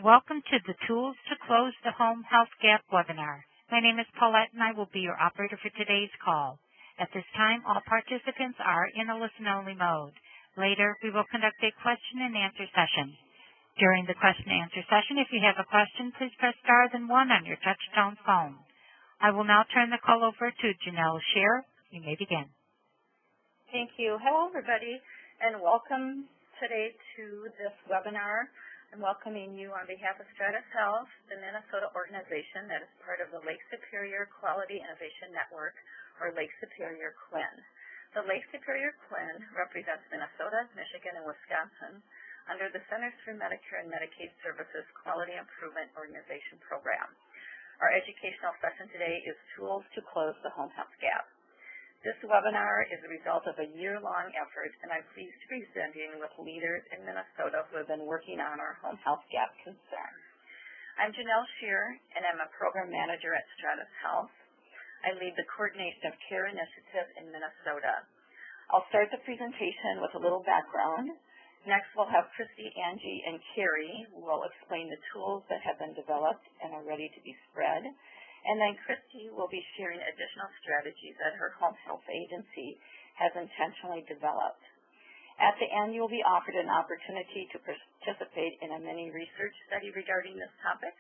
Welcome to the Tools to Close the Home Health Gap webinar. My name is Paulette and I will be your operator for today's call. At this time, all participants are in a listen-only mode. Later, we will conduct a question-and-answer session. During the question-and-answer session, if you have a question, please press star then 1 on your touch-tone phone. I will now turn the call over to Janelle Scheer. You may begin. Thank you. Hello, everybody, and welcome today to this webinar. I'm welcoming you on behalf of Stratus Health, the Minnesota organization that is part of the Lake Superior Quality Innovation Network, or Lake Superior QUIN. The Lake Superior QUIN represents Minnesota, Michigan, and Wisconsin under the Centers for Medicare and Medicaid Services Quality Improvement Organization program. Our educational session today is Tools to Close the Home Health Gap. This webinar is a result of a year-long effort, and I'm pleased to be presenting with leaders in Minnesota who have been working on our home health gap concern. I'm Janelle Scheer, and I'm a program manager at Stratus Health. I lead the coordination of care initiative in Minnesota. I'll start the presentation with a little background. Next, we'll have Christy, Angie, and Carrie who will explain the tools that have been developed and are ready to be spread. And then Christy will be sharing additional strategies that her home health agency has intentionally developed. At the end, you'll be offered an opportunity to participate in a mini research study regarding this topic.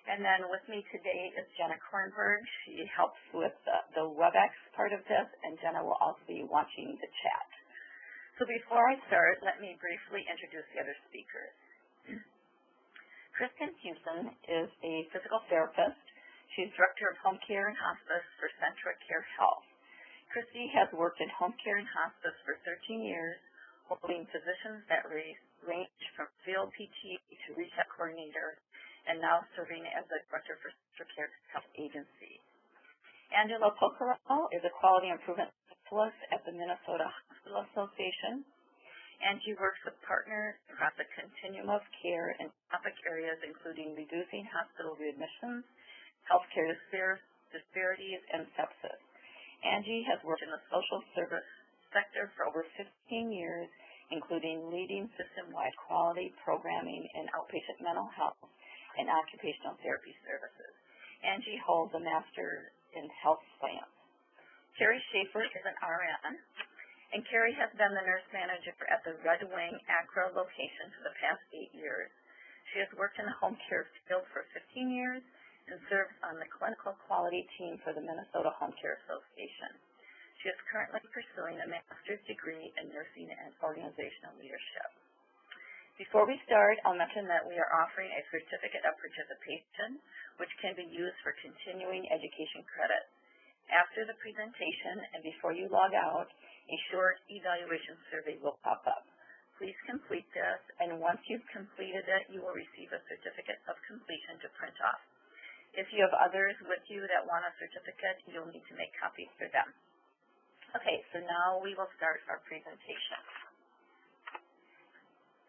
And then with me today is Jenna Kornberg. She helps with the WebEx part of this, and Jenna will also be watching the chat. So before I start, let me briefly introduce the other speakers. Kristen Houston is a physical therapist. She's Director of Home Care and Hospice for Centric Care Health. Christy has worked in home care and hospice for 13 years, holding positions that range from field PT to reset coordinator, and now serving as the Director for Centric Care Health Agency. Angela Pocarello is a Quality Improvement Specialist at the Minnesota Hospital Association. Angie works with partners across the continuum of care in topic areas including reducing hospital readmissions, healthcare disparities, and sepsis. Angie has worked in the social service sector for over 15 years, including leading system-wide quality programming in outpatient mental health and occupational therapy services. Angie holds a master's in health science. Carrie Schaefer is an RN, and Carrie has been the nurse manager at the Red Wing Acro location for the past 8 years. She has worked in the home care field for 15 years, and serves on the clinical quality team for the Minnesota Home Care Association. She is currently pursuing a master's degree in nursing and organizational leadership. Before we start, I'll mention that we are offering a certificate of participation, which can be used for continuing education credit. After the presentation and before you log out, a short evaluation survey will pop up. Please complete this, and once you've completed it, you will receive a certificate of completion to print off. If you have others with you that want a certificate, you'll need to make copies for them. Okay, so now we will start our presentation.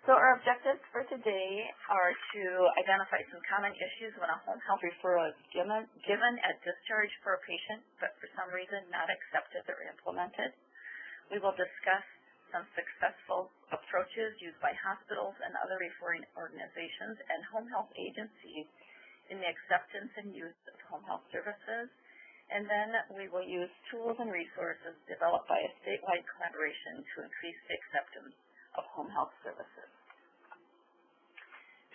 So our objectives for today are to identify some common issues when a home health referral is given at discharge for a patient, but for some reason not accepted or implemented. We will discuss some successful approaches used by hospitals and other referring organizations and home health agencies in the acceptance and use of home health services, and then we will use tools and resources developed by a statewide collaboration to increase the acceptance of home health services.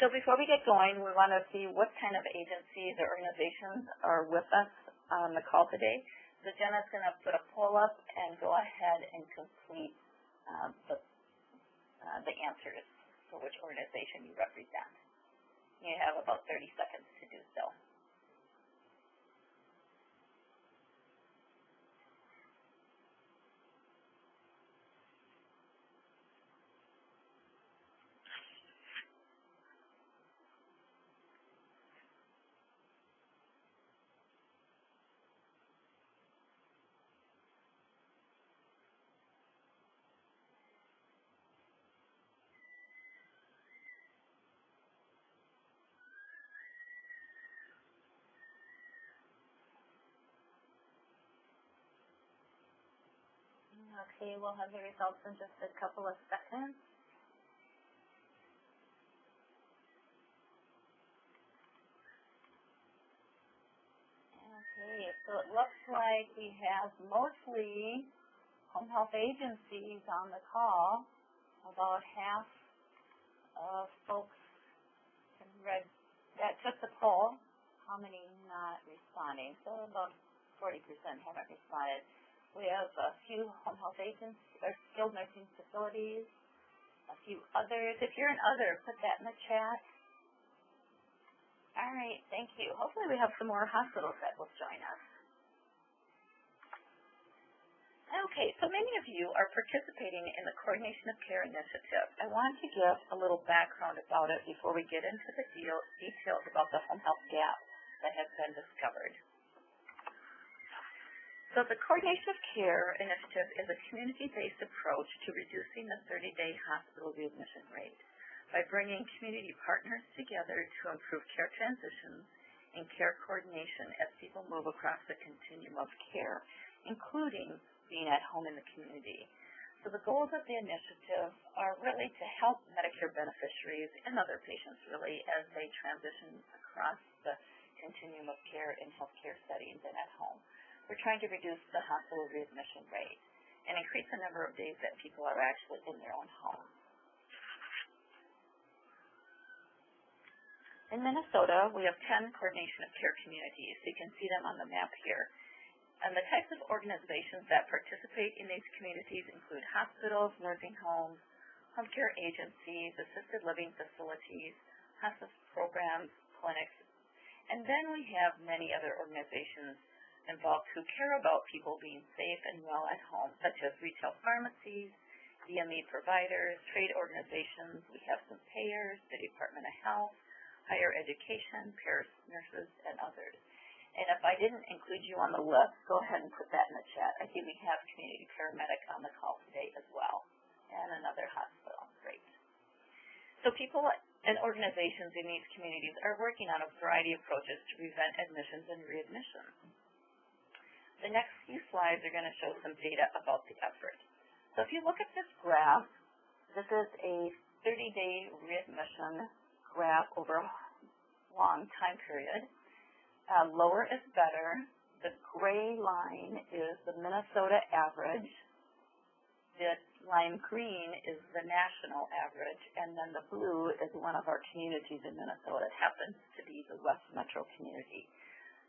So before we get going, we want to see what kind of agencies or organizations are with us on the call today. So Jenna's going to put a poll up and go ahead and complete the answers for which organization you represent. You have about 30 seconds to do so. Okay, we'll have the results in just a couple of seconds. slide, we have mostly home health agencies on the call. About half of folks have read that, took the poll. How many not responding? So about 40% haven't responded. We have a few home health agencies or skilled nursing facilities, a few others. If you're an other, put that in the chat. All right, thank you. Hopefully we have some more hospitals that will join us. Okay, so many of you are participating in the Coordination of Care Initiative. I want to give a little background about it before we get into the details about the home health gap that has been discovered. So the Coordination of Care Initiative is a community-based approach to reducing the 30-day hospital readmission rate by bringing community partners together to improve care transitions and care coordination as people move across the continuum of care, including being at home in the community. So the goals of the initiative are really to help Medicare beneficiaries and other patients really as they transition across the continuum of care in healthcare settings and at home. We're trying to reduce the hospital readmission rate and increase the number of days that people are actually in their own home. In Minnesota, we have 10 coordination of care communities. You can see them on the map here. And the types of organizations that participate in these communities include hospitals, nursing homes, home care agencies, assisted living facilities, hospice programs, clinics, and then we have many other organizations involved who care about people being safe and well at home, such as retail pharmacies, DME providers, trade organizations. We have some payers, the Department of Health, higher education, pairs, nurses, and others. And if I didn't include you on the list, go ahead and put that in the chat. I see we have community paramedic on the call today as well, and another hospital. Great. So people and organizations in these communities are working on a variety of approaches to prevent admissions and readmissions. The next few slides are going to show some data about the effort. So if you look at this graph, this is a 30-day readmission graph over a long time period. Lower is better. The gray line is the Minnesota average. The lime green is the national average, and then the blue is one of our communities in Minnesota. It happens to be the West Metro community.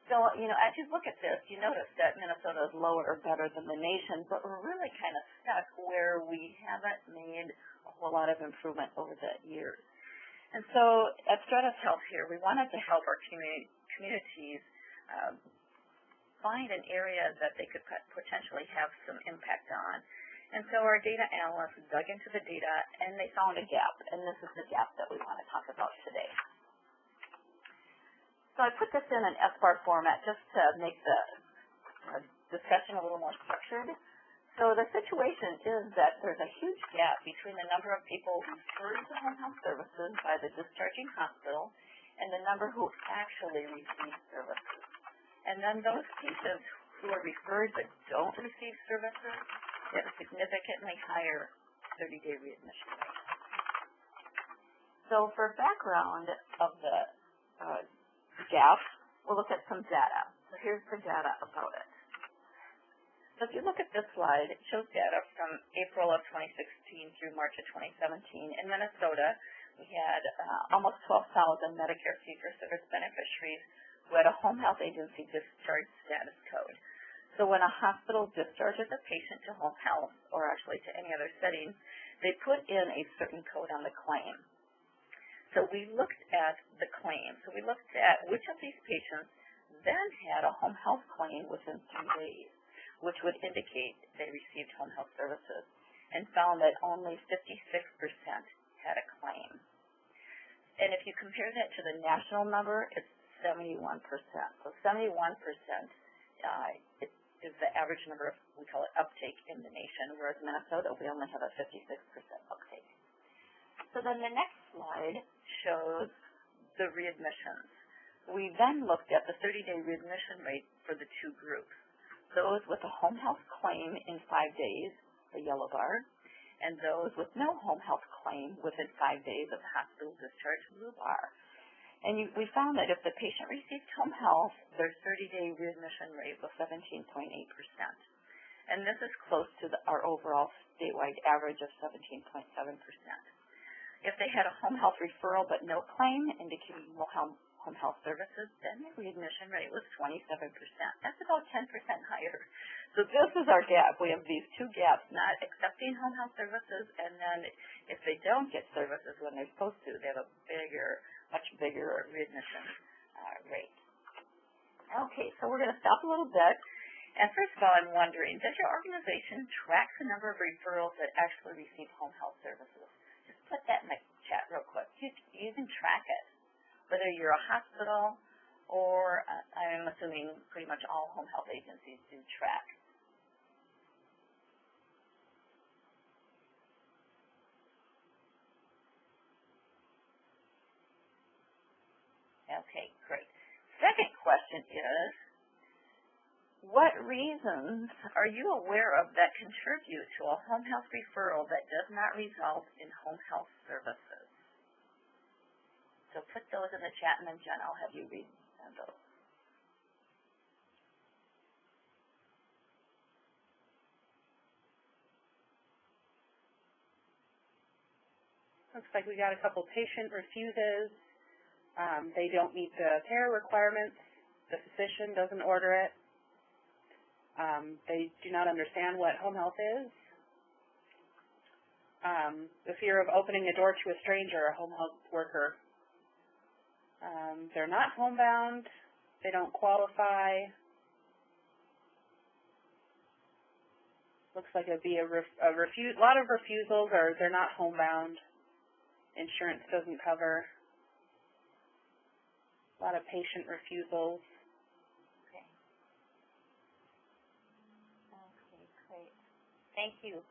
So, as you look at this, you notice that Minnesota is lower or better than the nation, but we're really kind of stuck where we haven't made a whole lot of improvement over the years. And so at Stratus Health here, we wanted to help our communities find an area that they could potentially have some impact on. And so our data analysts dug into the data, and they found a gap, and this is the gap that we want to talk about today. So I put this in an SBAR format just to make the discussion a little more structured. So the situation is that there's a huge gap between the number of people referred to home health services by the discharging hospital and the number who actually receive services. And then those patients who are referred but don't receive services have a significantly higher 30-day readmission rate. So for background of the gap, we'll look at some data. So here's the data about it. So if you look at this slide, it shows data from April of 2016 through March of 2017. In Minnesota, we had almost 12,000 Medicare fee-for-service beneficiaries who had a home health agency discharge status code. So when a hospital discharges a patient to home health, or actually to any other setting, they put in a certain code on the claim. So we looked at the claim. So we looked at which of these patients then had a home health claim within 3 days, which would indicate they received home health services, and found that only 56% had a claim. And if you compare that to the national number, it's 71%. So 71% is the average number of, we call it uptake in the nation, whereas Minnesota, we only have a 56% uptake. So then the next slide shows the readmissions. We then looked at the 30-day readmission rate for the two groups. Those with a home health claim in 5 days, the yellow bar, and those with no home health claim within 5 days of hospital discharge, blue bar. And we found that if the patient received home health, their 30-day readmission rate was 17.8%. And this is close to our overall statewide average of 17.7%. If they had a home health referral but no claim indicating home health services, then the readmission rate was 27%. That's about 10% higher. So this is our gap. We have these two gaps, not accepting home health services, and then if they don't get services when they're supposed to, they have a much bigger readmission rate. Okay, so we're going to stop a little bit. And first of all, I'm wondering, does your organization track the number of referrals that actually receive home health services? Just put that in the chat real quick. You can track it. Whether you're a hospital or I'm assuming pretty much all home health agencies do track. Okay, great. Second question is, what reasons are you aware of that contribute to a home health referral that does not result in home health services? So put those in the chat, and then Jen, I'll have you read those. Looks like we got a couple patient refuses. They don't meet the care requirements. The physician doesn't order it. They do not understand what home health is. The fear of opening a door to a stranger, a home health worker. They're not homebound. They don't qualify. Looks like it'd be a lot of refusals, or they're not homebound. Insurance doesn't cover. A lot of patient refusals. Okay. Okay, great. Thank you.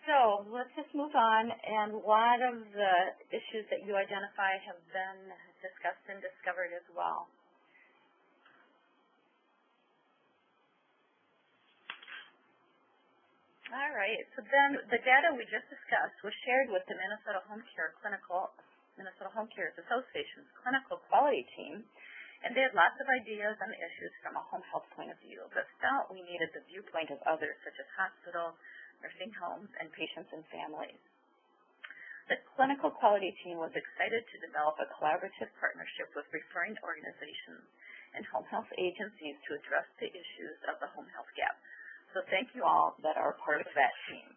So let's just move on, and a lot of the issues that you identify have been discussed and discovered as well. All right, so then the data we just discussed was shared with the Minnesota Home Care Association's clinical quality team, and they had lots of ideas on the issues from a home health point of view, but felt we needed the viewpoint of others such as hospitals, nursing homes, and patients and families. The clinical quality team was excited to develop a collaborative partnership with referring organizations and home health agencies to address the issues of the home health gap. So thank you all that are part of that team.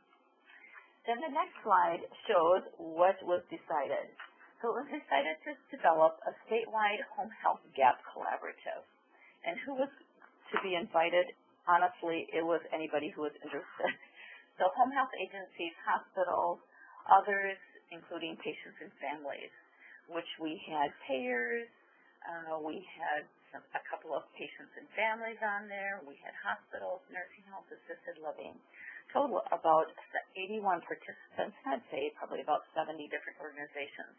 Then the next slide shows what was decided. So it was decided to develop a statewide home health gap collaborative. And who was to be invited? Honestly, it was anybody who was interested. So home health agencies, hospitals, others, including patients and families, which we had payers, we had a couple of patients and families on there, we had hospitals, nursing homes, assisted living. Total about 81 participants, I'd say probably about 70 different organizations.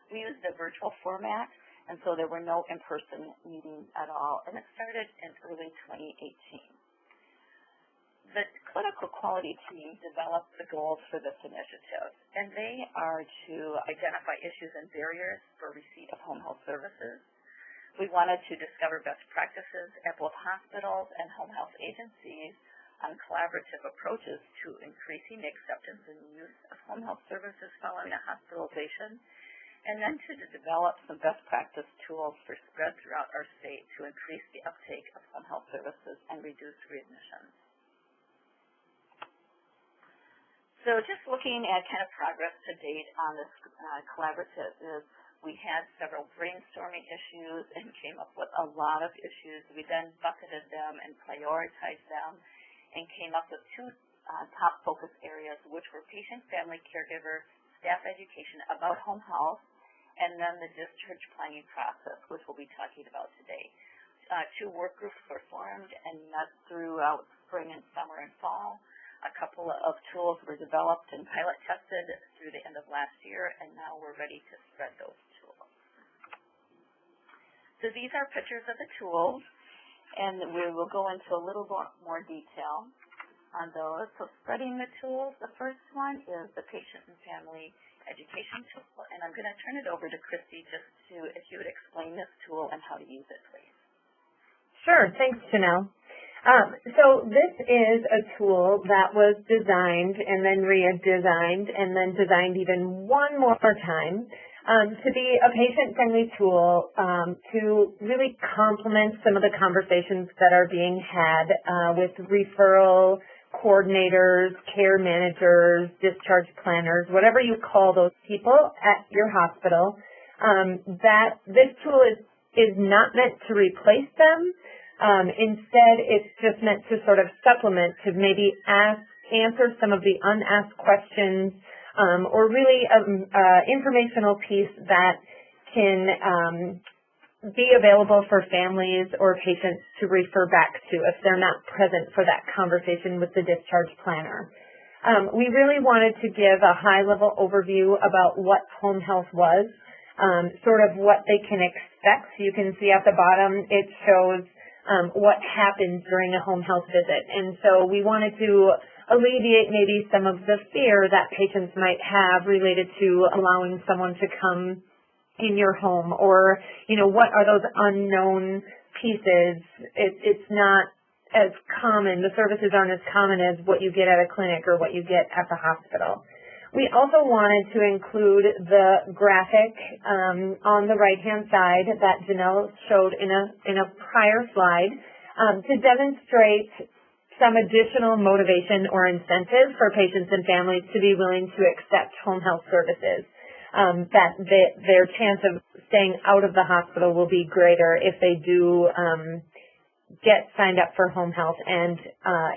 We used the virtual format, and so there were no in-person meetings at all, and it started in early 2018. The clinical quality team developed the goals for this initiative, and they are to identify issues and barriers for receipt of home health services. We wanted to discover best practices at both hospitals and home health agencies on collaborative approaches to increasing the acceptance and use of home health services following a hospitalization, and then to develop some best practice tools for spread throughout our state to increase the uptake of home health services and reduce readmissions. So just looking at kind of progress to date on this collaborative is we had several brainstorming issues and came up with a lot of issues. We then bucketed them and prioritized them and came up with two top focus areas, which were patient, family, caregiver, staff education about home health, and then the discharge planning process, which we'll be talking about today. Two work groups were formed and met throughout spring and summer and fall. A couple of tools were developed and pilot tested through the end of last year, and now we're ready to spread those tools. So these are pictures of the tools, and we will go into a little more detail on those. So spreading the tools, the first one is the patient and family education tool, and I'm going to turn it over to Christy just to, if you would explain this tool and how to use it, please. Sure. Thanks, Janelle. So this is a tool that was designed and then redesigned and then designed even one more time to be a patient-friendly tool to really complement some of the conversations that are being had with referral coordinators, care managers, discharge planners, whatever you call those people at your hospital. That this tool is not meant to replace them. Instead, it's just meant to sort of supplement, to maybe answer some of the unasked questions, or really informational piece that can be available for families or patients to refer back to if they're not present for that conversation with the discharge planner. We really wanted to give a high-level overview about what home health was, sort of what they can expect. You can see at the bottom it shows what happens during a home health visit. And so we wanted to alleviate maybe some of the fear that patients might have related to allowing someone to come in your home, or, you know, what are those unknown pieces? It's not as common, the services aren't as common as what you get at a clinic or what you get at the hospital. We also wanted to include the graphic on the right-hand side that Janelle showed in a prior slide to demonstrate some additional motivation or incentive for patients and families to be willing to accept home health services. That their chance of staying out of the hospital will be greater if they do get signed up for home health and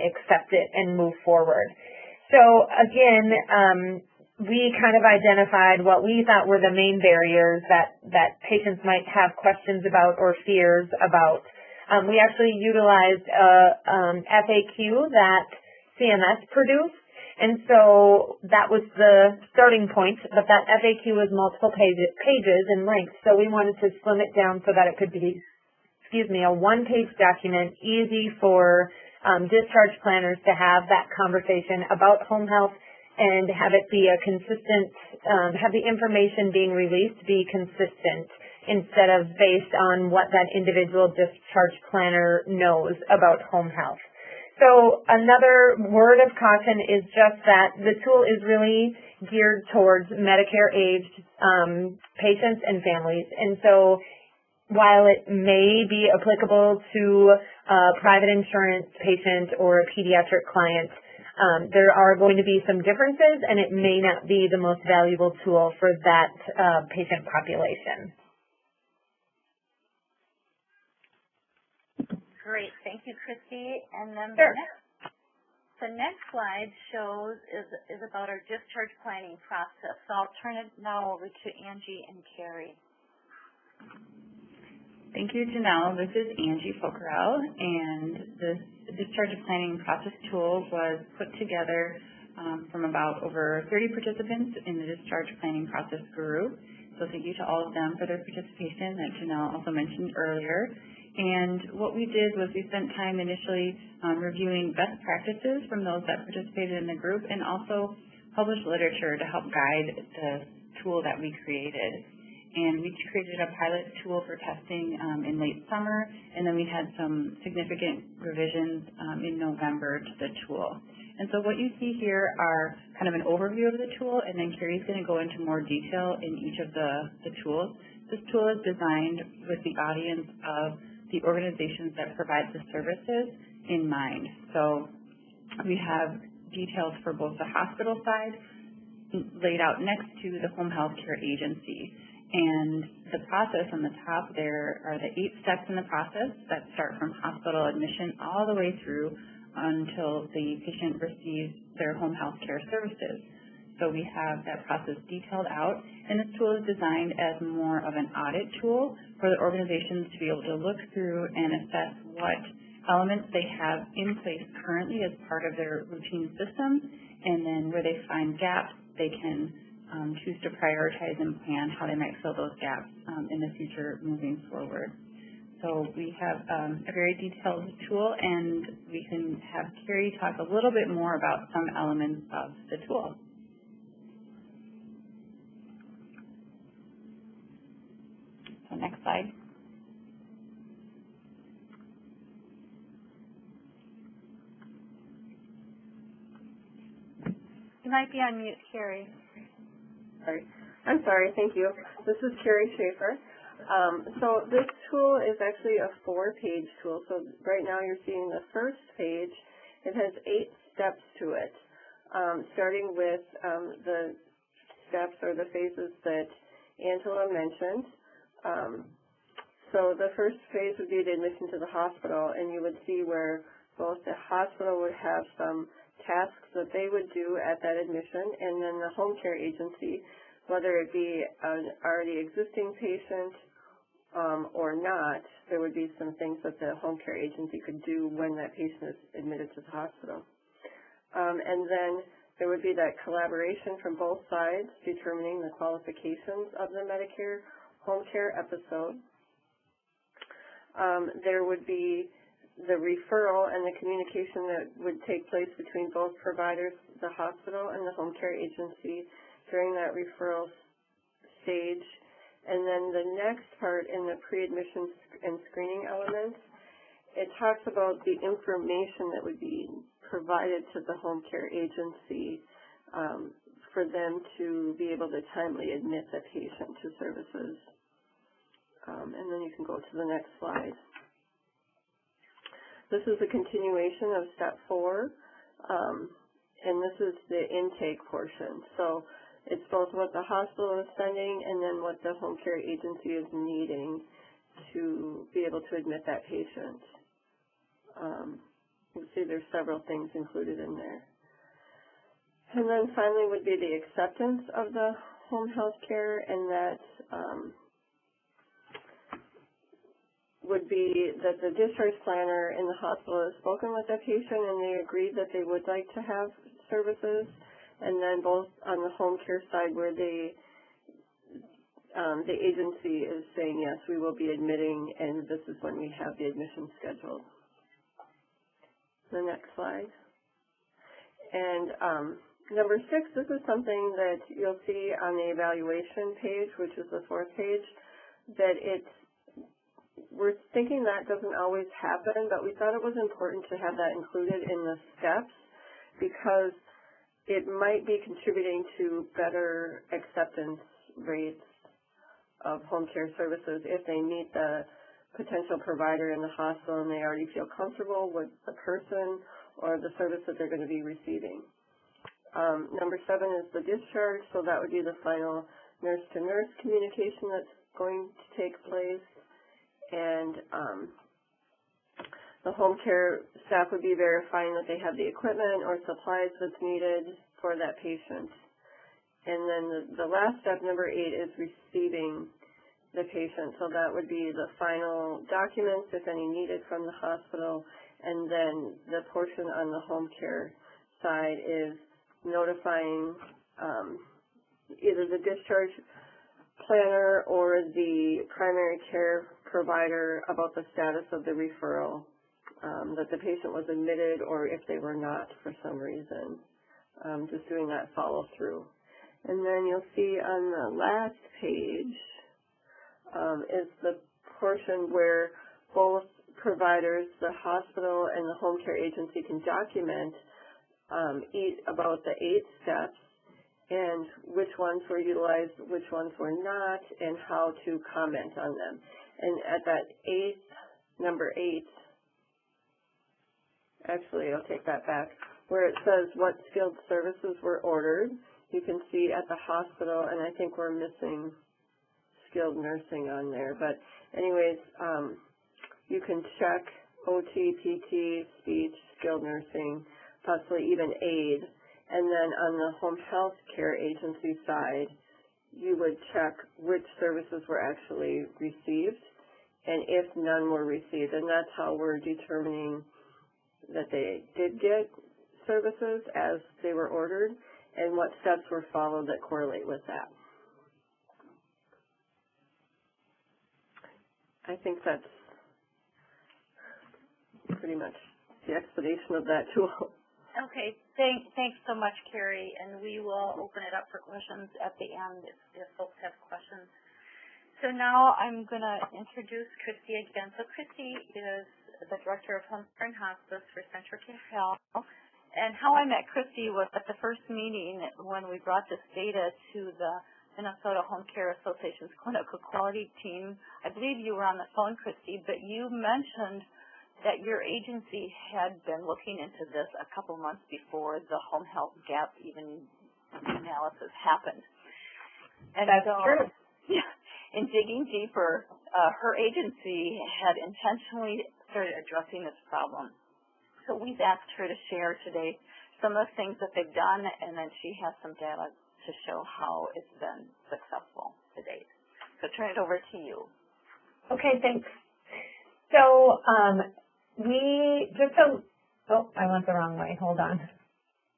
accept it and move forward. So again, we kind of identified what we thought were the main barriers that patients might have questions about or fears about. We actually utilized a FAQ that CMS produced, and so that was the starting point, but that FAQ was multiple pages in length, so we wanted to slim it down so that it could be, a one-page document, easy for discharge planners to have that conversation about home health and have it be a consistent, have the information being released be consistent instead of based on what that individual discharge planner knows about home health. So another word of caution is just that the tool is really geared towards Medicare-aged patients and families. And so while it may be applicable to a private insurance patient or a pediatric client, there are going to be some differences, and it may not be the most valuable tool for that patient population. Great, thank you, Christy. And then sure. the next slide is about our discharge planning process. So I'll turn it now over to Angie and Carrie. Thank you, Janelle. This is Angie Fokerell, and this discharge planning process tool was put together from about over 30 participants in the discharge planning process group. So thank you to all of them for their participation that Janelle also mentioned earlier. And what we did was we spent time initially reviewing best practices from those that participated in the group, and also published literature to help guide the tool that we created. And we created a pilot tool for testing in late summer, and then we had some significant revisions in November to the tool. And so what you see here are kind of an overview of the tool, and then Carrie's going to go into more detail in each of the tools. This tool is designed with the audience of the organizations that provide the services in mind. So we have details for both the hospital side laid out next to the home health care agency. And the process on the top there are the 8 steps in the process that start from hospital admission all the way through until the patient receives their home health care services. So we have that process detailed out, and this tool is designed as more of an audit tool for the organizations to be able to look through and assess what elements they have in place currently as part of their routine system, and then where they find gaps, they can choose to prioritize and plan how they might fill those gaps in the future moving forward. So we have a very detailed tool, and we can have Carrie talk a little bit more about some elements of the tool. So next slide. You might be on mute, Carrie. Sorry. I'm sorry, thank you. This is Carrie Schaefer. So this tool is actually a 4-page tool. So right now you're seeing the first page. It has 8 steps to it, starting with the steps or the phases that Angela mentioned. So the first phase would be the admission to the hospital, and you would see where both the hospital would have some tasks that they would do at that admission, and then the home care agency, whether it be an already existing patient or not, there would be some things that the home care agency could do when that patient is admitted to the hospital. And then there would be that collaboration from both sides determining the qualifications of the Medicare home care episode. There would be the referral and the communication that would take place between both providers, the hospital and the home care agency during that referral stage. And then the next part in the pre-admission and screening elements, it talks about the information that would be provided to the home care agency for them to be able to timely admit the patient to services. And then you can go to the next slide. This is a continuation of step 4, and this is the intake portion. So it's both what the hospital is sending and then what the home care agency is needing to be able to admit that patient. You can see there's several things included in there. And then finally would be the acceptance of the home health care, and that would be that the discharge planner in the hospital has spoken with the patient and they agreed that they would like to have services, and then both on the home care side where the agency is saying, yes, we will be admitting, and this is when we have the admission scheduled. The next slide. And number 6, this is something that you'll see on the evaluation page, which is the 4th page, that we're thinking that doesn't always happen, but we thought it was important to have that included in the steps because it might be contributing to better acceptance rates of home care services if they meet the potential provider in the hospital and they already feel comfortable with the person or the service that they're going to be receiving. Number 7 is the discharge, so that would be the final nurse-to-nurse communication that's going to take place. And the home care staff would be verifying that they have the equipment or supplies that's needed for that patient. And then the last step, number 8, is receiving the patient. So that would be the final documents, if any, needed from the hospital. And then the portion on the home care side is notifying either the discharge planner or the primary care provider about the status of the referral, that the patient was admitted or if they were not for some reason, just doing that follow-through. And then you'll see on the last page is the portion where both providers, the hospital and the home care agency, can document about the 8 steps and which ones were utilized, which ones were not, and how to comment on them. And at that number 8, actually I'll take that back, where it says what skilled services were ordered, you can see at the hospital, and I think we're missing skilled nursing on there, but anyways, you can check OT, PT, speech, skilled nursing, possibly even aid. And then on the home health care agency side, you would check which services were actually received and if none were received. And that's how we're determining that they did get services as they were ordered and what steps were followed that correlate with that. I think that's pretty much the explanation of that tool. Okay, thanks so much, Carrie, and we will open it up for questions at the end if folks have questions. So now I'm going to introduce Christy again. So Christy is the Director of Home Care and Hospice for Central Care Health. And how I met Christy was at the first meeting when we brought this data to the Minnesota Home Care Association's clinical quality team. I believe you were on the phone, Christy, but you mentioned that your agency had been looking into this a couple months before the home health gap even analysis happened. And that's so, true. Yeah, in digging deeper, her agency had intentionally started addressing this problem. So we've asked her to share today some of the things that they've done, and then she has some data to show how it's been successful to date. So turn it over to you. Okay, thanks. So I went the wrong way. Hold on.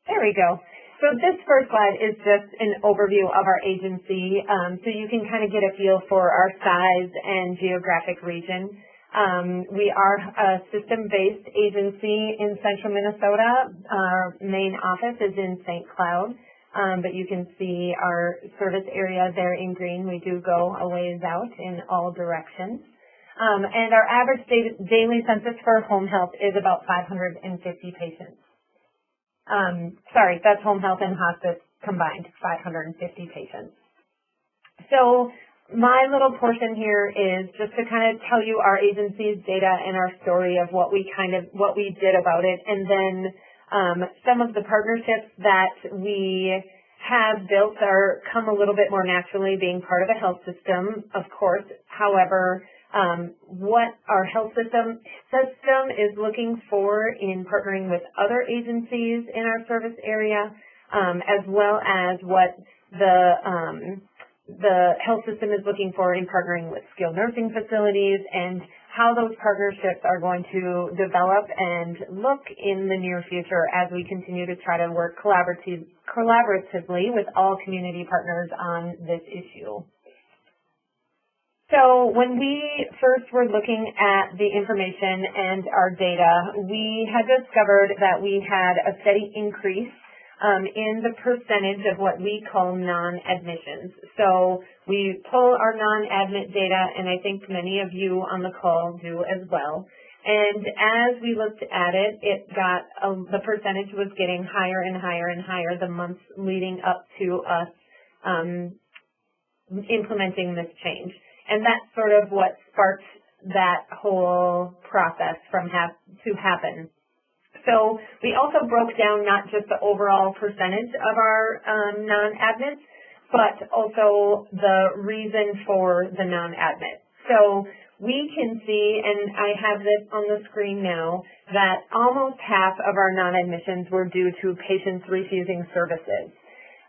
There we go. So this first slide is just an overview of our agency, so you can kind of get a feel for our size and geographic region. We are a system-based agency in central Minnesota. Our main office is in St. Cloud, but you can see our service area there in green. We do go a ways out in all directions. And our average daily census for home health is about 550 patients. Sorry, that's home health and hospice combined, 550 patients. So my little portion here is just to kind of tell you our agency's data and our story of what we did about it, and then some of the partnerships that we have built come a little bit more naturally being part of a health system, of course. However, what our health system is looking for in partnering with other agencies in our service area, as well as what the health system is looking for in partnering with skilled nursing facilities, and how those partnerships are going to develop and look in the near future as we continue to try to work collaboratively with all community partners on this issue. So when we first were looking at the information and our data, we had discovered that we had a steady increase in the percentage of what we call non-admissions. So we pull our non-admit data, and I think many of you on the call do as well. And as we looked at it, the percentage was getting higher and higher and higher the months leading up to us implementing this change. And that's sort of what sparked that whole process to happen. So we also broke down not just the overall percentage of our non-admits, but also the reason for the non-admit. So we can see, and I have this on the screen now, that almost half of our non-admissions were due to patients refusing services.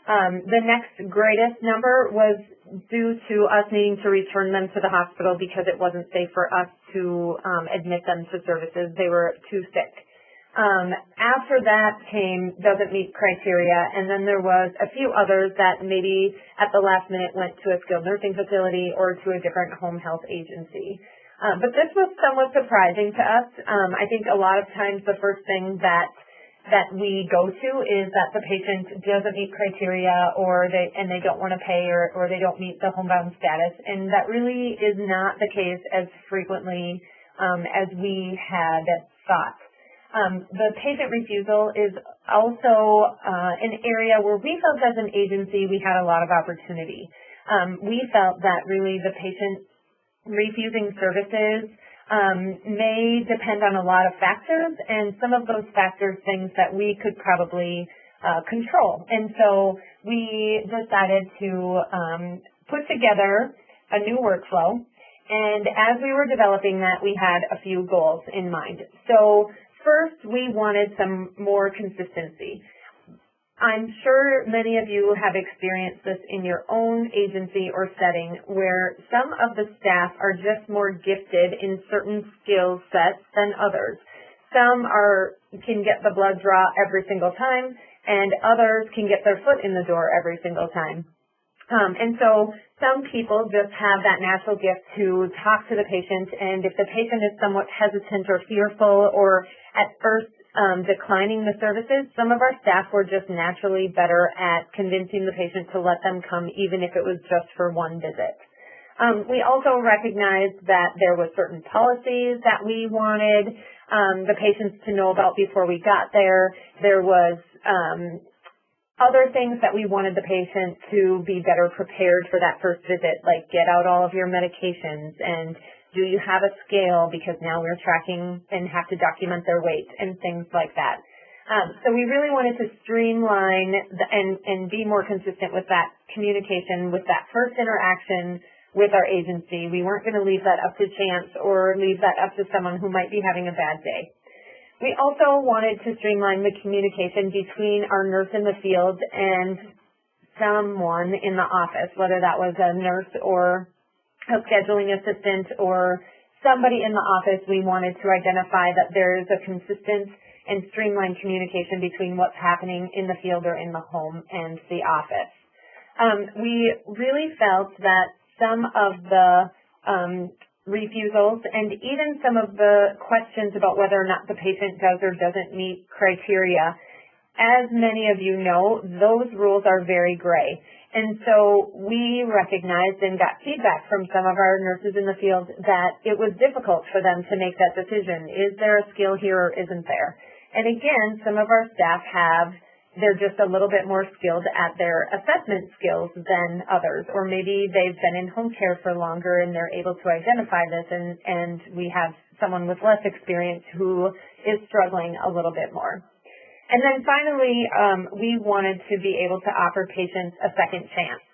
The next greatest number was due to us needing to return them to the hospital because it wasn't safe for us to admit them to services. They were too sick. After that came doesn't meet criteria, and then there was a few others that maybe at the last minute went to a skilled nursing facility or to a different home health agency. But this was somewhat surprising to us. I think a lot of times the first thing that we go to is that the patient doesn't meet criteria or they don't want to pay or they don't meet the homebound status, and that really is not the case as frequently as we had thought. The patient refusal is also an area where we felt as an agency we had a lot of opportunity. We felt that really the patient refusing services may depend on a lot of factors, and some of those factors things that we could probably control. And so we decided to put together a new workflow, and as we were developing that, we had a few goals in mind. So first, we wanted some more consistency. I'm sure many of you have experienced this in your own agency or setting where some of the staff are just more gifted in certain skill sets than others. Some can get the blood draw every single time, and others can get their foot in the door every single time. And so some people just have that natural gift to talk to the patient, and if the patient is somewhat hesitant or fearful or at first declining the services, some of our staff were just naturally better at convincing the patient to let them come even if it was just for one visit. We also recognized that there were certain policies that we wanted the patients to know about before we got there. There was other things that we wanted the patient to be better prepared for that first visit, like get out all of your medications and do you have a scale, because now we're tracking and have to document their weight and things like that. So we really wanted to streamline and be more consistent with that communication, with that first interaction with our agency. We weren't going to leave that up to chance or leave that up to someone who might be having a bad day. We also wanted to streamline the communication between our nurse in the field and someone in the office, whether that was a nurse or a scheduling assistant or somebody in the office. We wanted to identify that there is a consistent and streamlined communication between what's happening in the field or in the home and the office. We really felt that some of the refusals and even some of the questions about whether or not the patient does or doesn't meet criteria, as many of you know, those rules are very gray. And so we recognized and got feedback from some of our nurses in the field that it was difficult for them to make that decision. Is there a skill here or isn't there? And again, some of our staff they're just a little bit more skilled at their assessment skills than others, or maybe they've been in home care for longer and they're able to identify this, and we have someone with less experience who is struggling a little bit more. And then finally, we wanted to be able to offer patients a second chance.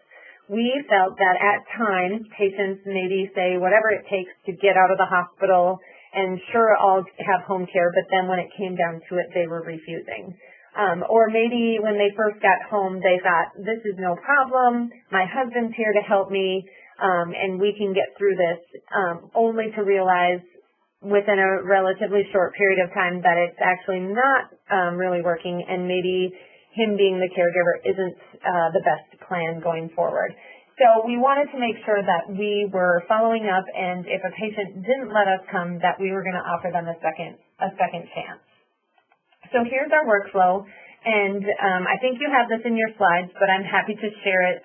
We felt that at times, patients maybe say whatever it takes to get out of the hospital, and sure, I'll have home care, but then when it came down to it, they were refusing. Or maybe when they first got home, they thought, this is no problem, my husband's here to help me, and we can get through this, only to realize within a relatively short period of time that it's actually not really working, and maybe him being the caregiver isn't the best plan going forward. So we wanted to make sure that we were following up, and if a patient didn't let us come, that we were going to offer them a second chance. So here's our workflow, and I think you have this in your slides, but I'm happy to share it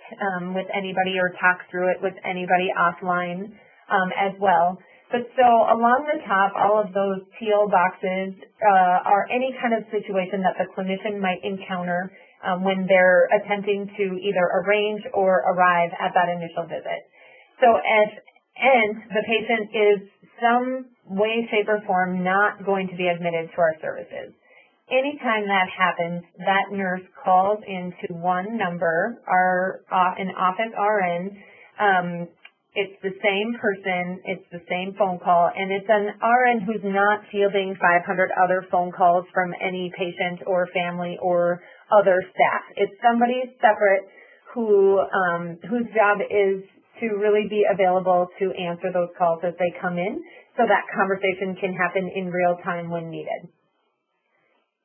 with anybody or talk through it with anybody offline as well. But so along the top, all of those teal boxes are any kind of situation that the clinician might encounter when they're attempting to either arrange or arrive at that initial visit. So the patient is some way, shape, or form not going to be admitted to our services. Anytime that happens, that nurse calls into one number, an office RN. It's the same person, it's the same phone call, and it's an RN who's not fielding 500 other phone calls from any patient or family or other staff. It's somebody separate whose job is to really be available to answer those calls as they come in, so that conversation can happen in real time when needed.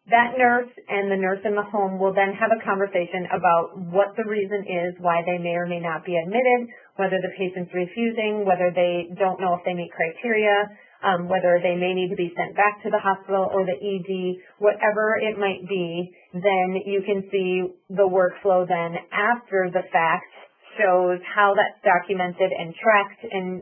That nurse and the nurse in the home will then have a conversation about what the reason is why they may or may not be admitted, whether the patient's refusing, whether they don't know if they meet criteria, whether they may need to be sent back to the hospital or the ED, whatever it might be. Then you can see the workflow then after the fact shows how that's documented and tracked, and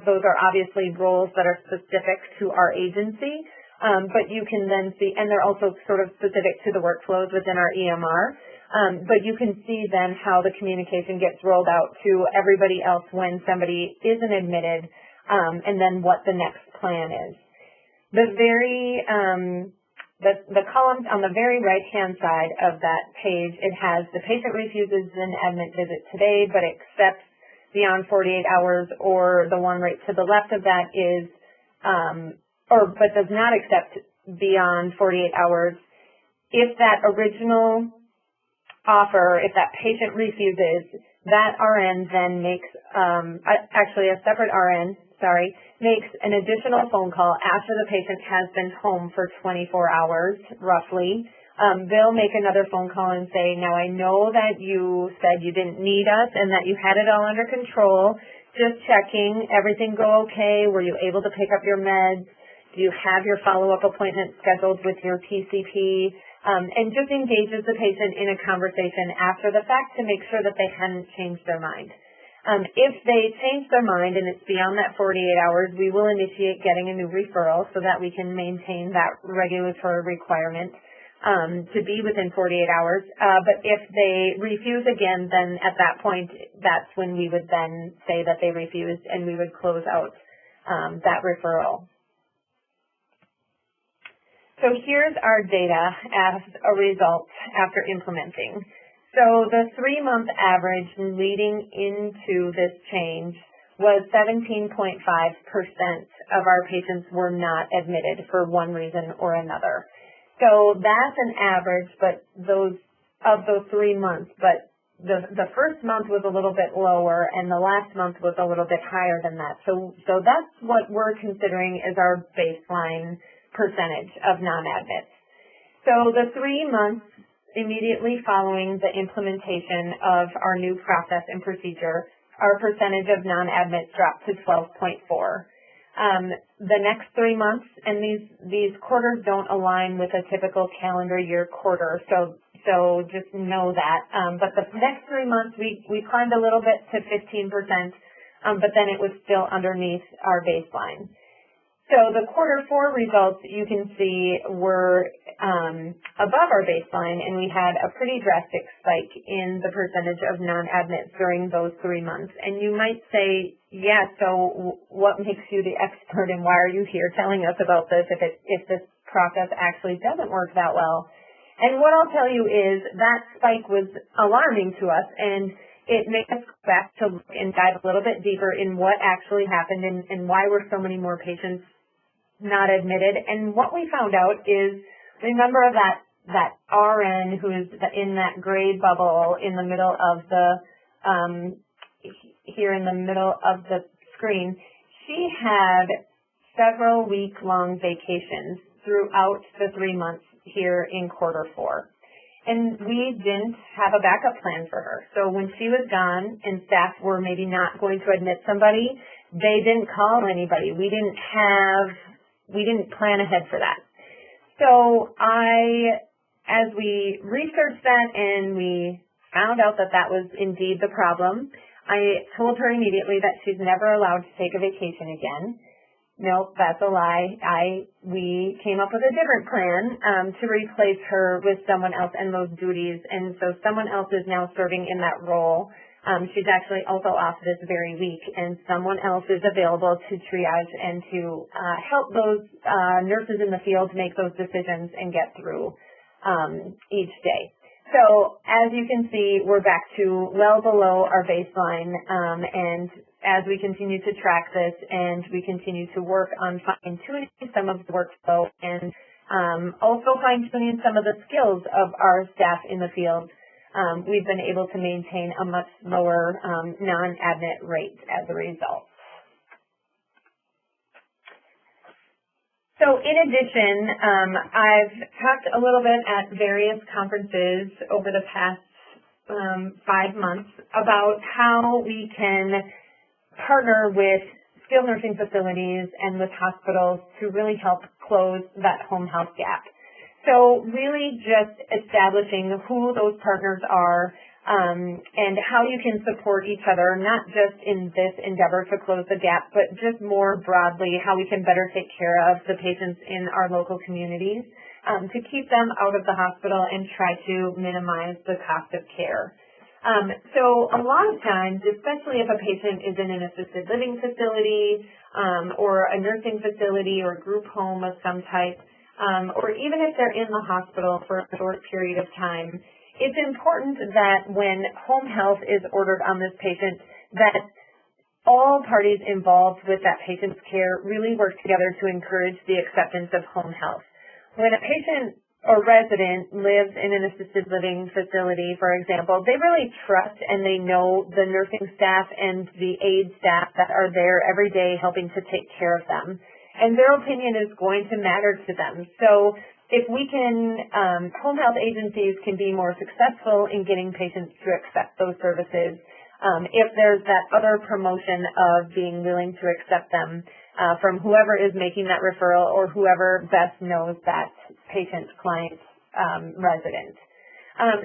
those are obviously roles that are specific to our agency. But you can then see, and they're also sort of specific to the workflows within our EMR, but you can see then how the communication gets rolled out to everybody else when somebody isn't admitted, and then what the next plan is. The column on the very right-hand side of that page, it has the patient refuses an admit visit today, but accepts beyond 48 hours, or the one right to the left of that is but does not accept beyond 48 hours. If that original offer, if that patient refuses, that RN then makes, actually a separate RN, makes an additional phone call after the patient has been home for 24 hours, roughly. They'll make another phone call and say, now I know that you said you didn't need us and that you had it all under control. Just checking, everything go okay? Were you able to pick up your meds? Do you have your follow-up appointment scheduled with your PCP? And just engages the patient in a conversation after the fact to make sure that they hadn't changed their mind. If they change their mind and it's beyond that 48 hours, we will initiate getting a new referral so that we can maintain that regulatory requirement to be within 48 hours. But if they refuse again, then at that point, that's when we would then say that they refused and we would close out that referral. So here's our data as a result after implementing. So the 3-month average leading into this change was 17.5% of our patients were not admitted for one reason or another. So that's an average, but those 3 months, but the first month was a little bit lower and the last month was a little bit higher than that. So that's what we're considering as our baseline percentage of non-admits. So the 3 months immediately following the implementation of our new process and procedure, our percentage of non-admits dropped to 12.4. The next 3 months, and these quarters don't align with a typical calendar year quarter, so just know that. But the next 3 months, we climbed a little bit to 15%, but then it was still underneath our baseline. So the quarter 4 results you can see were above our baseline, and we had a pretty drastic spike in the percentage of non-admits during those 3 months. And you might say, yeah, so what makes you the expert and why are you here telling us about this if this process actually doesn't work that well? And what I'll tell you is that spike was alarming to us, and it made us go back to look and dive a little bit deeper in what actually happened and why were so many more patients not admitted. And what we found out is, remember that RN who is in that gray bubble in the middle of the, here in the middle of the screen, she had several week-long vacations throughout the 3 months here in quarter 4. And we didn't have a backup plan for her. So when she was gone and staff were maybe not going to admit somebody, they didn't call anybody. We didn't plan ahead for that. So as we researched that and we found out that that was indeed the problem, I told her immediately that she's never allowed to take a vacation again. Nope, that's a lie. We came up with a different plan to replace her with someone else and those duties. And so someone else is now serving in that role. She's actually also off this very week, and someone else is available to triage and to help those nurses in the field make those decisions and get through each day. So as you can see, we're back to well below our baseline, and as we continue to track this and we continue to work on fine-tuning some of the workflow and also fine-tuning some of the skills of our staff in the field, we've been able to maintain a much lower non-admit rate as a result. So in addition, I've talked a little bit at various conferences over the past 5 months about how we can partner with skilled nursing facilities and with hospitals to really help close that home health gap. So really just establishing who those partners are and how you can support each other, not just in this endeavor to close the gap, but just more broadly how we can better take care of the patients in our local communities to keep them out of the hospital and try to minimize the cost of care. So a lot of times, especially if a patient is in an assisted living facility or a nursing facility or group home of some type, or even if they're in the hospital for a short period of time, it's important that when home health is ordered on this patient, that all parties involved with that patient's care really work together to encourage the acceptance of home health. When a patient or resident lives in an assisted living facility, for example, they really trust and they know the nursing staff and the aide staff that are there every day helping to take care of them. And their opinion is going to matter to them. So if we can, home health agencies can be more successful in getting patients to accept those services if there's that other promotion of being willing to accept them from whoever is making that referral or whoever best knows that patient, client, resident.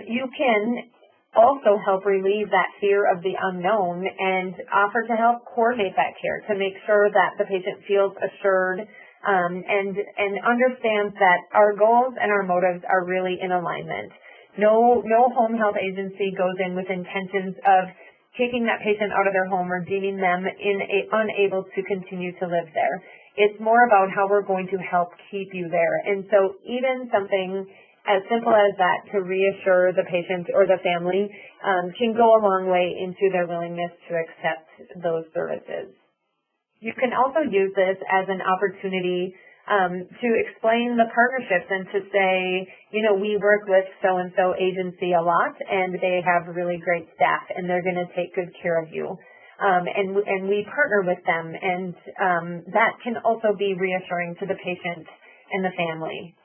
You can also help relieve that fear of the unknown and offer to help coordinate that care to make sure that the patient feels assured and understands that our goals and our motives are really in alignment. No home health agency goes in with intentions of taking that patient out of their home or deeming them unable to continue to live there. It's more about how we're going to help keep you there. And so even something as simple as that to reassure the patient or the family can go a long way into their willingness to accept those services. You can also use this as an opportunity to explain the partnerships and to say, you know, we work with so-and-so agency a lot and they have really great staff and they're going to take good care of you. And we partner with them, and that can also be reassuring to the patient and the family.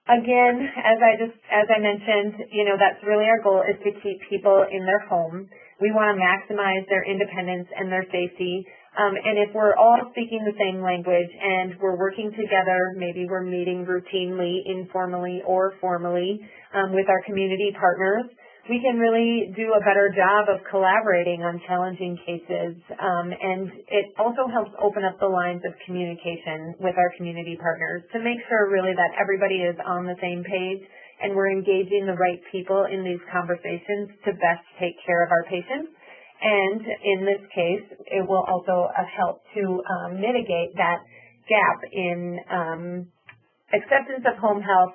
Again, as I mentioned, you know, that's really our goal, is to keep people in their home. We want to maximize their independence and their safety. And if we're all speaking the same language and we're working together, maybe we're meeting routinely, informally or formally with our community partners, we can really do a better job of collaborating on challenging cases. And it also helps open up the lines of communication with our community partners to make sure really that everybody is on the same page and we're engaging the right people in these conversations to best take care of our patients. And in this case, it will also help to mitigate that gap in acceptance of home health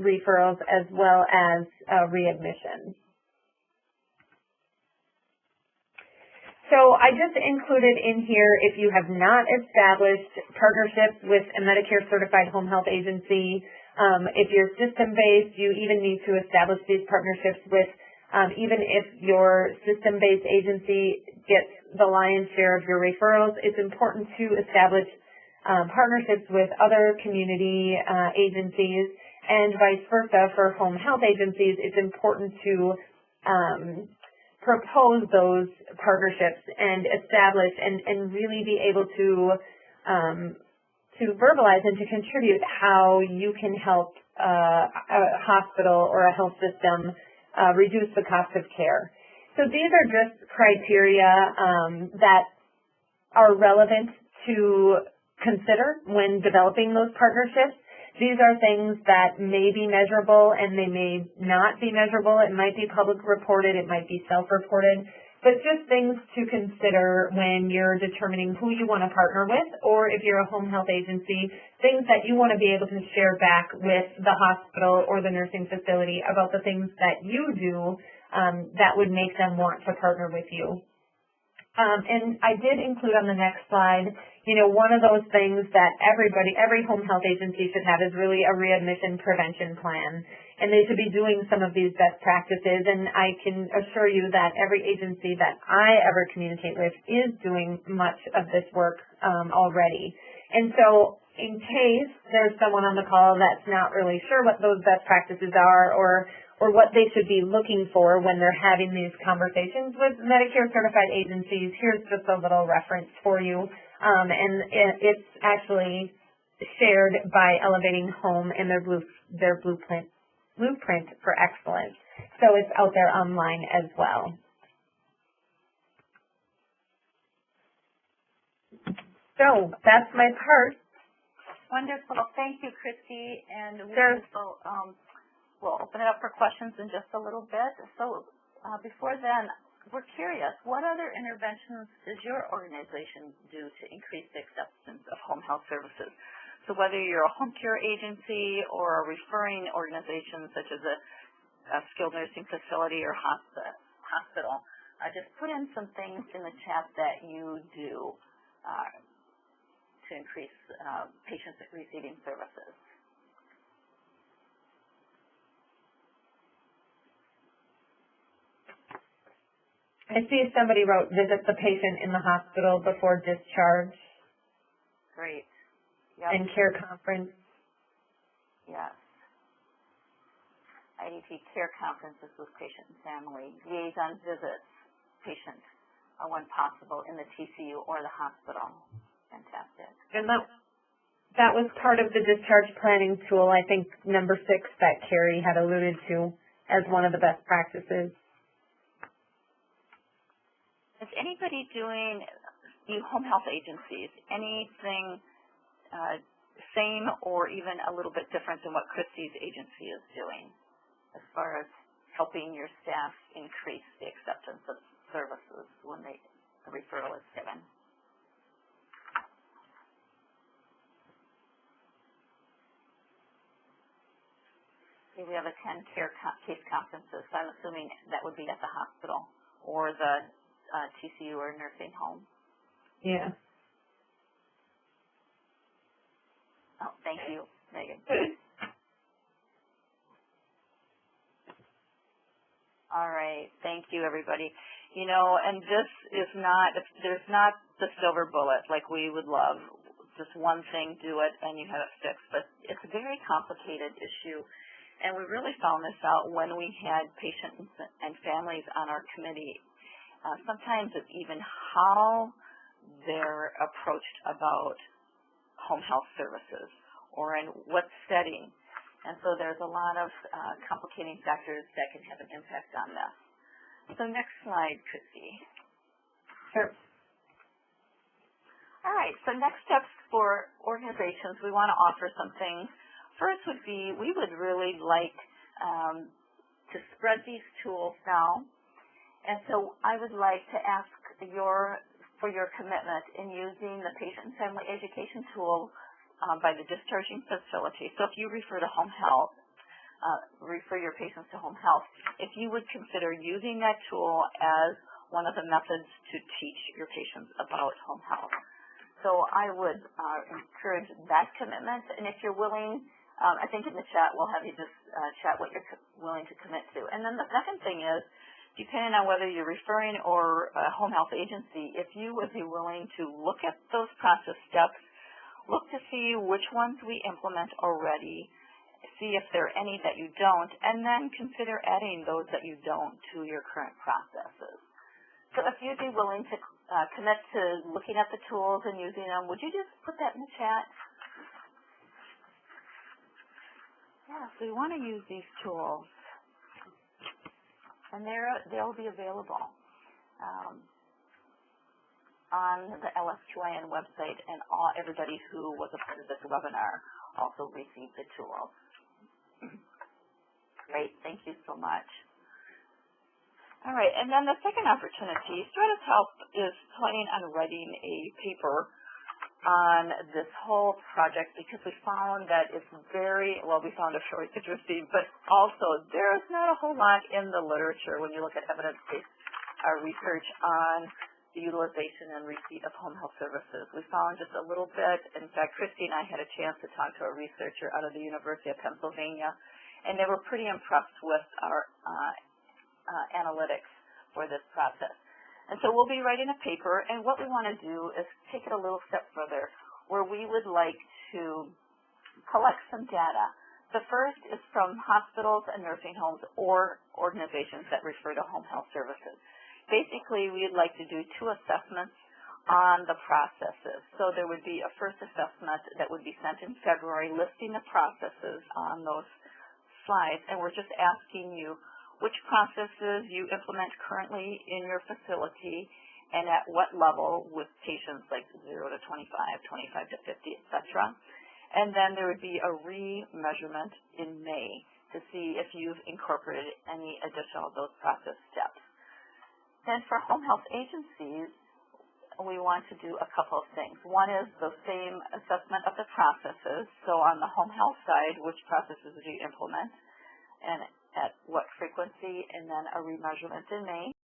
referrals as well as readmission. So I just included in here, if you have not established partnerships with a Medicare certified home health agency, if you're system-based, you even need to establish these partnerships with, even if your system-based agency gets the lion's share of your referrals, it's important to establish partnerships with other community agencies, and vice versa for home health agencies. It's important to propose those partnerships and establish and really be able to verbalize and to contribute how you can help a hospital or a health system reduce the cost of care. So these are just criteria that are relevant to consider when developing those partnerships. These are things that may be measurable and they may not be measurable. It might be public reported, it might be self-reported, but just things to consider when you're determining who you want to partner with, or if you're a home health agency, things that you want to be able to share back with the hospital or the nursing facility about the things that you do that would make them want to partner with you. And I did include on the next slide, you know, one of those things that every home health agency should have is really a readmission prevention plan. And they should be doing some of these best practices. And I can assure you that every agency that I ever communicate with is doing much of this work already. And so in case there's someone on the call that's not really sure what those best practices are or what they should be looking for when they're having these conversations with Medicare certified agencies, here's just a little reference for you. And it's actually shared by Elevating Home and their blueprint for excellence. So it's out there online as well. So that's my part. Wonderful. Thank you, Christy. And we'll open it up for questions in just a little bit. So before then, we're curious, what other interventions does your organization do to increase the acceptance of home health services? So whether you're a home care agency or a referring organization such as a skilled nursing facility or hospital, just put in some things in the chat that you do to increase patients receiving services. I see somebody wrote, visit the patient in the hospital before discharge. Great. Yep. And care conference. Yes. IDP care conferences with patient and family. Liaison visits, patient, when possible, in the TCU or the hospital. Fantastic. And that was part of the discharge planning tool. I think number 6 that Carrie had alluded to as one of the best practices. Is anybody doing, you home health agencies, anything same or even a little bit different than what Christy's agency is doing as far as helping your staff increase the acceptance of services when a referral is given? Okay, we have attend case conferences, so I'm assuming that would be at the hospital or the TCU or nursing home. Yeah. Oh, thank you, Megan. All right, thank you, everybody. You know, and this is not, there's not the silver bullet like we would love. Just one thing, do it, and you have it fixed. But it's a very complicated issue, and we really found this out when we had patients and families on our committee. Sometimes it's even how they're approached about home health services or in what setting. And so there's a lot of complicating factors that can have an impact on this. So next slide, Christy. Sure. All right, so next steps for organizations, we want to offer some things. First would be, we would really like to spread these tools now. And so I would like to ask for your commitment in using the patient and family education tool by the discharging facility. So if you refer to home health, refer your patients to home health, if you would consider using that tool as one of the methods to teach your patients about home health. So I would encourage that commitment. And if you're willing, I think in the chat we'll have you just chat what you're willing to commit to. And then the second thing is, depending on whether you're referring or a home health agency, if you would be willing to look at those process steps, look to see which ones we implement already, see if there are any that you don't, and then consider adding those that you don't to your current processes. So if you'd be willing to commit to looking at the tools and using them, would you just put that in the chat? Yeah, so we want to use these tools. And they'll be available on the LSQIN website, and everybody who was a part of this webinar also received the tools. Great, thank you so much. All right, and then the second opportunity, Stratus Health is planning on writing a paper on this whole project because we found that it's very, well, we found it very interesting, but also there's not a whole lot in the literature when you look at evidence-based research on the utilization and receipt of home health services. We found just a little bit. In fact, Christy and I had a chance to talk to a researcher out of the University of Pennsylvania, and they were pretty impressed with our analytics for this process. And so we'll be writing a paper, and what we want to do is take it a little step further, where we would like to collect some data. The first is from hospitals and nursing homes or organizations that refer to home health services. Basically, we'd like to do 2 assessments on the processes. So there would be a first assessment that would be sent in February listing the processes on those slides, and we're just asking you which processes you implement currently in your facility and at what level with patients like 0 to 25, 25 to 50, et cetera. And then there would be a re-measurement in May to see if you've incorporated any additional of those process steps. Then for home health agencies, we want to do a couple of things. One is the same assessment of the processes. So on the home health side, which processes do you implement and at what frequency, and then a remeasurement in May.